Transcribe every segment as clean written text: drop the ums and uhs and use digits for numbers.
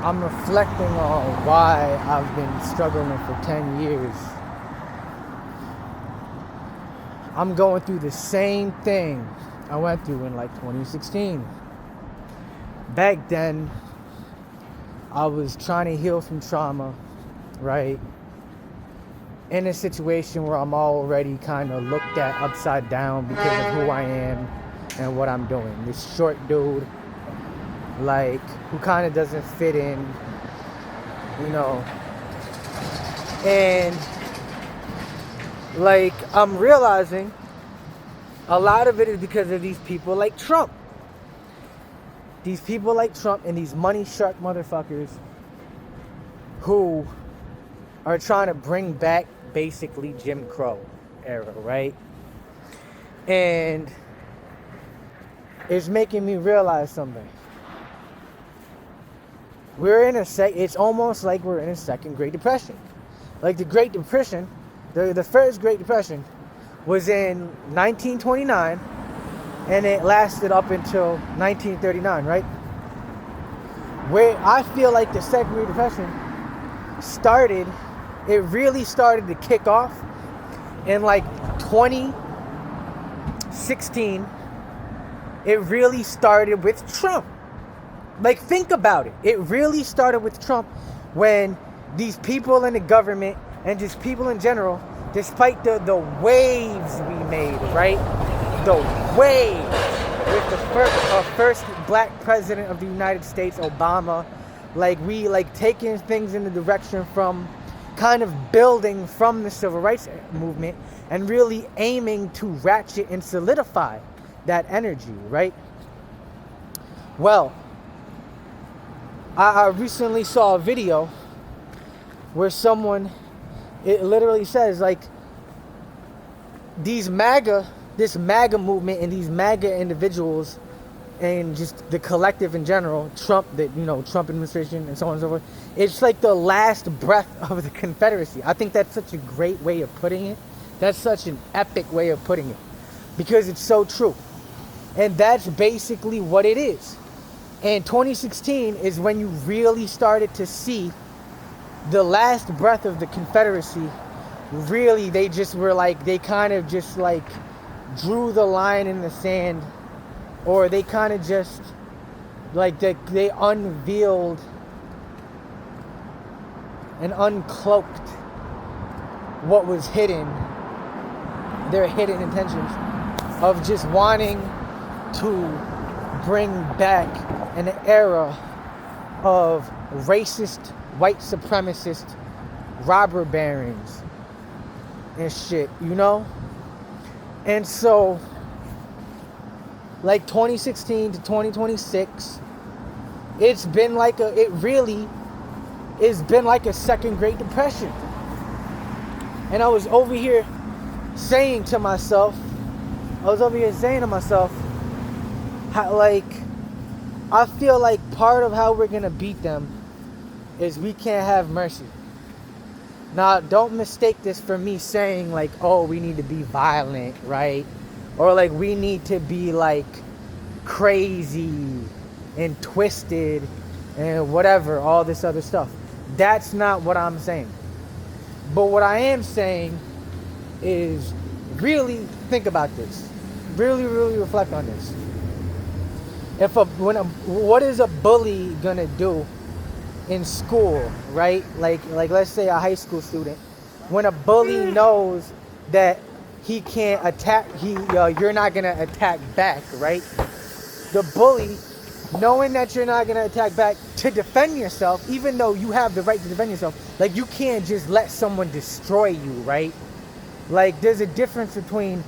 I'm reflecting on why I've been struggling for 10 years. I'm going through the same thing I went through in like 2016. Back then, I was trying to heal from trauma, right? In a situation where I'm already kind of looked at upside down because of who I am and what I'm doing. This short dude, like, who kind of doesn't fit in, you know. And, like, I'm realizing a lot of it is because of these people like Trump. These people like Trump and these money shark motherfuckers who are trying to bring back basically Jim Crow era, right? And it's making me realize something. It's almost like we're in a second Great Depression. Like the Great Depression, the first Great Depression was in 1929 and it lasted up until 1939, right? Where I feel like the second Great Depression really started to kick off in like 2016. It really started with Trump. Like, think about it. It really started with Trump when these people in the government and just people in general, despite the waves we made, right? The wave with the first black president of the United States, Obama, we taking things in the direction from kind of building from the civil rights movement and really aiming to ratchet and solidify that energy, right? Well, I recently saw a video where it literally says, like, this MAGA movement and these MAGA individuals and just the collective in general, Trump administration and so on and so forth, it's like the last breath of the Confederacy. I think that's such a great way of putting it. That's such an epic way of putting it because it's so true. And that's basically what it is. And 2016 is when you really started to see the last breath of the Confederacy. Really, they just were like, they kind of just like drew the line in the sand, or they kind of just like they unveiled and uncloaked what was hidden, their hidden intentions of just wanting to bring back an era of racist, white supremacist robber barons and shit, you know? And so, like 2016 to 2026, it's been like a second Great Depression. And I was over here saying to myself, how, like, I feel like part of how we're gonna beat them is we can't have mercy. Now, don't mistake this for me saying like, oh, we need to be violent, right? Or like we need to be like crazy and twisted and whatever, all this other stuff. That's not what I'm saying. But what I am saying is really think about this. Really, really reflect on this. What is a bully gonna do in school, right? Like let's say a high school student, when a bully knows that he can't attack, you're not gonna attack back, right? The bully, knowing that you're not gonna attack back to defend yourself, even though you have the right to defend yourself, like you can't just let someone destroy you, right? Like there's a difference between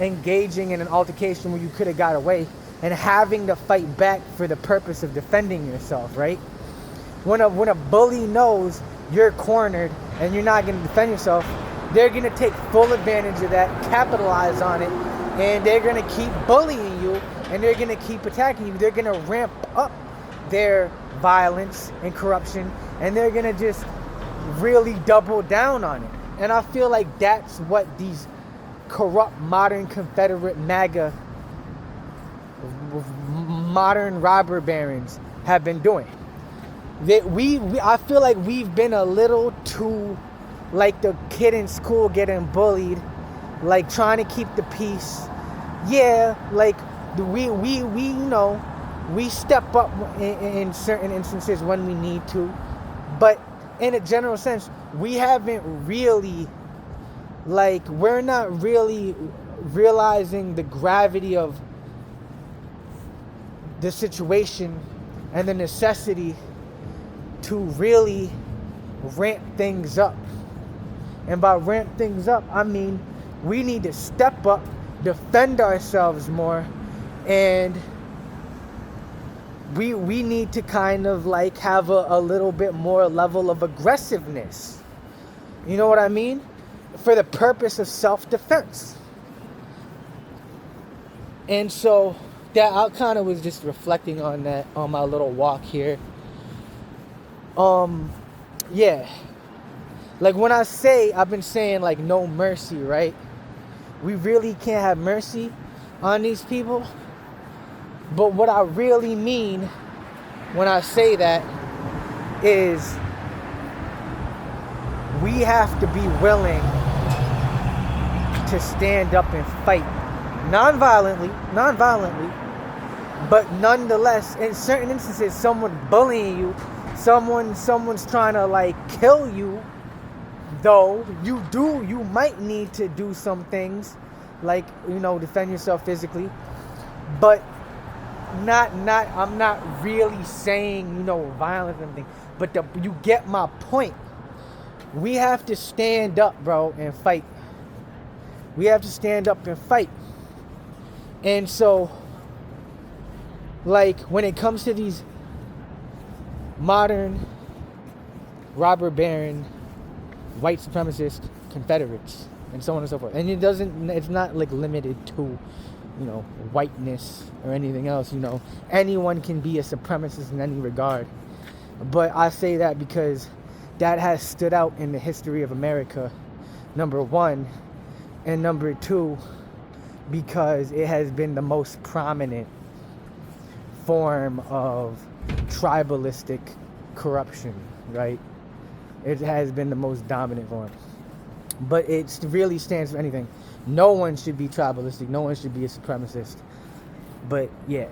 engaging in an altercation where you could have got away and having to fight back for the purpose of defending yourself, right? When a bully knows you're cornered and you're not going to defend yourself, they're going to take full advantage of that, capitalize on it, and they're going to keep bullying you, and they're going to keep attacking you. They're going to ramp up their violence and corruption, and they're going to just really double down on it. And I feel like that's what these corrupt modern Confederate MAGA modern robber barons have been doing. I feel like we've been a little too like the kid in school getting bullied, like trying to keep the peace. Yeah, like we step up in certain instances when we need to, but in a general sense, we haven't really, like, we're not really realizing the gravity of the situation and the necessity to really ramp things up. And by ramp things up, I mean we need to step up, defend ourselves more, and we need to kind of like have a little bit more level of aggressiveness. You know what I mean? For the purpose of self-defense. And so that I kind of was just reflecting on that on my little walk here. Yeah. Like when I've been saying like no mercy, right? We really can't have mercy on these people. But what I really mean when I say that is we have to be willing to stand up and fight. Non-violently, but nonetheless, in certain instances, someone bullying you, someone's trying to like kill you, though you might need to do some things like, defend yourself physically, but I'm not really saying, violence and everything, but you get my point. We have to stand up, bro, and fight. We have to stand up and fight. And so, like, when it comes to these modern robber baron, white supremacist Confederates, and so on and so forth, and it's not like limited to, whiteness or anything else, anyone can be a supremacist in any regard. But I say that because that has stood out in the history of America, number one, and number two, because it has been the most prominent form of tribalistic corruption, right? It has been the most dominant form. But it really stands for anything. No one should be tribalistic. No one should be a supremacist. But yeah,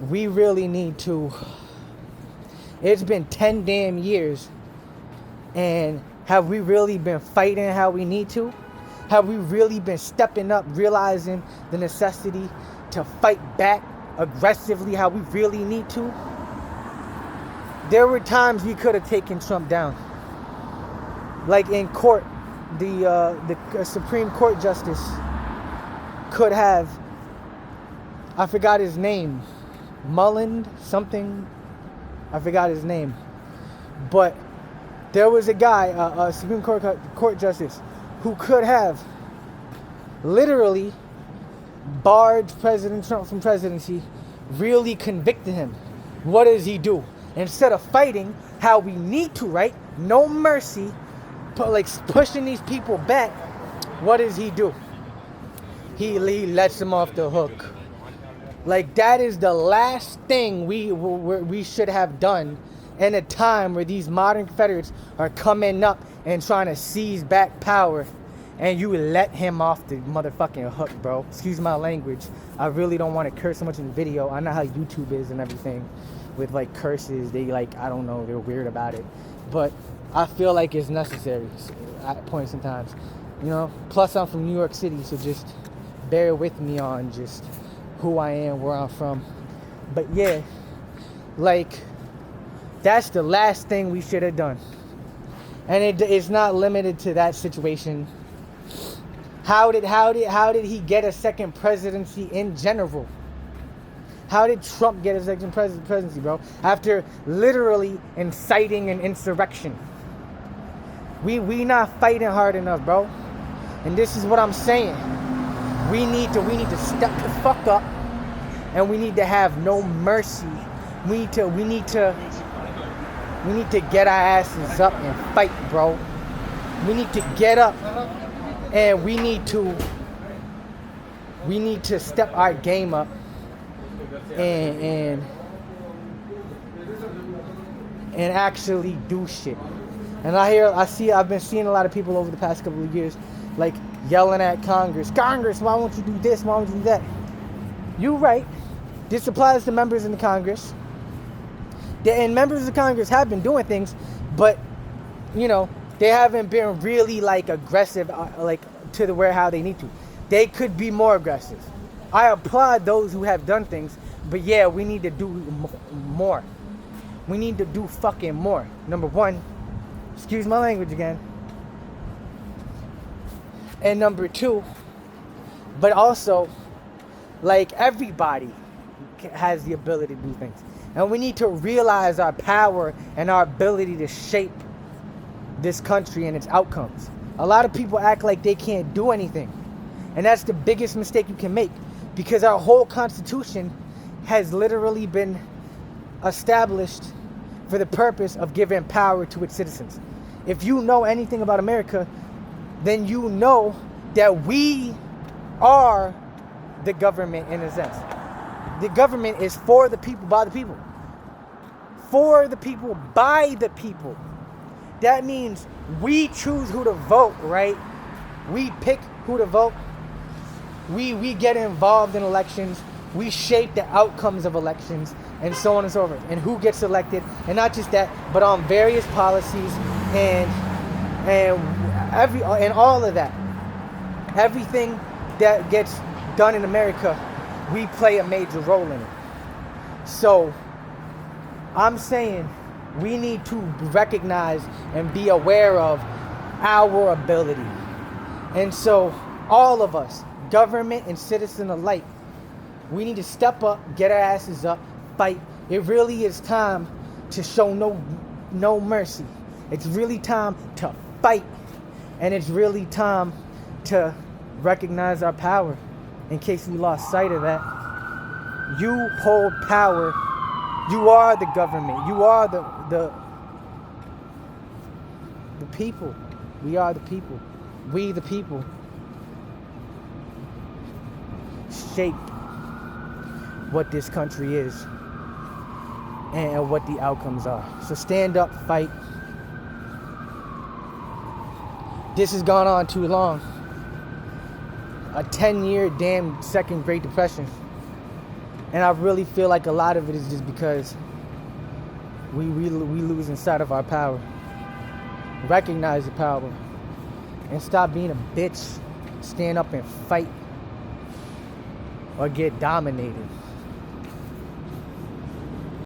we really need to. It's been 10 damn years, and have we really been fighting how we need to? Have we really been stepping up, realizing the necessity to fight back aggressively how we really need to? There were times we could have taken Trump down. Like in court, the Supreme Court justice could have, I forgot his name, Mullen something, I forgot his name. But there was a guy, a Supreme Court justice, who could have literally barred President Trump from presidency, really convicted him. What does he do? Instead of fighting how we need to, right? No mercy, like pushing these people back, what does he do? He lets them off the hook. Like, that is the last thing we should have done in a time where these modern Confederates are coming up and trying to seize back power, and you let him off the motherfucking hook, bro. Excuse my language. I really don't want to curse so much in the video. I know how YouTube is and everything with like curses. They like, I don't know, they're weird about it. But I feel like it's necessary at points in times. Plus I'm from New York City, so just bear with me on just who I am, where I'm from. But yeah, like, that's the last thing we should have done. And it's not limited to that situation. How did he get a second presidency in general? How did Trump get a second presidency, bro? After literally inciting an insurrection. We not fighting hard enough, bro. And this is what I'm saying. We need to step the fuck up, and we need to have no mercy. We need to get our asses up and fight, bro. We need to get up, and we need to step our game up and and actually do shit. And I've been seeing a lot of people over the past couple of years, like, yelling at Congress, why won't you do this, why won't you do that? You're right. This applies to members in the Congress. And members of the Congress have been doing things, but, they haven't been really, like, aggressive, to the where how they need to. They could be more aggressive. I applaud those who have done things, but yeah, we need to do more. We need to do fucking more. Number one, excuse my language again. And number two, but also, like, everybody has the ability to do things. And we need to realize our power and our ability to shape this country and its outcomes. A lot of people act like they can't do anything. And that's the biggest mistake you can make, because our whole Constitution has literally been established for the purpose of giving power to its citizens. If you know anything about America, then you know that we are the government in a sense. The government is for the people, by the people. For the people, by the people. That means we choose who to vote, right? We pick who to vote. We get involved in elections. We shape the outcomes of elections, and so on and so forth. And who gets elected, and not just that, but on various policies and all of that. Everything that gets done in America, we play a major role in it. So I'm saying we need to recognize and be aware of our ability. And so all of us, government and citizen alike, we need to step up, get our asses up, fight. It really is time to show no mercy. It's really time to fight. And it's really time to recognize our power. In case we lost sight of that, you hold power. You are the government. You are the people. We are the people. We the people shape what this country is and what the outcomes are. So stand up, fight. This has gone on too long. A 10-year damn second Great Depression. And I really feel like a lot of it is just because we lose sight of our power. Recognize the power. And stop being a bitch. Stand up and fight. Or get dominated.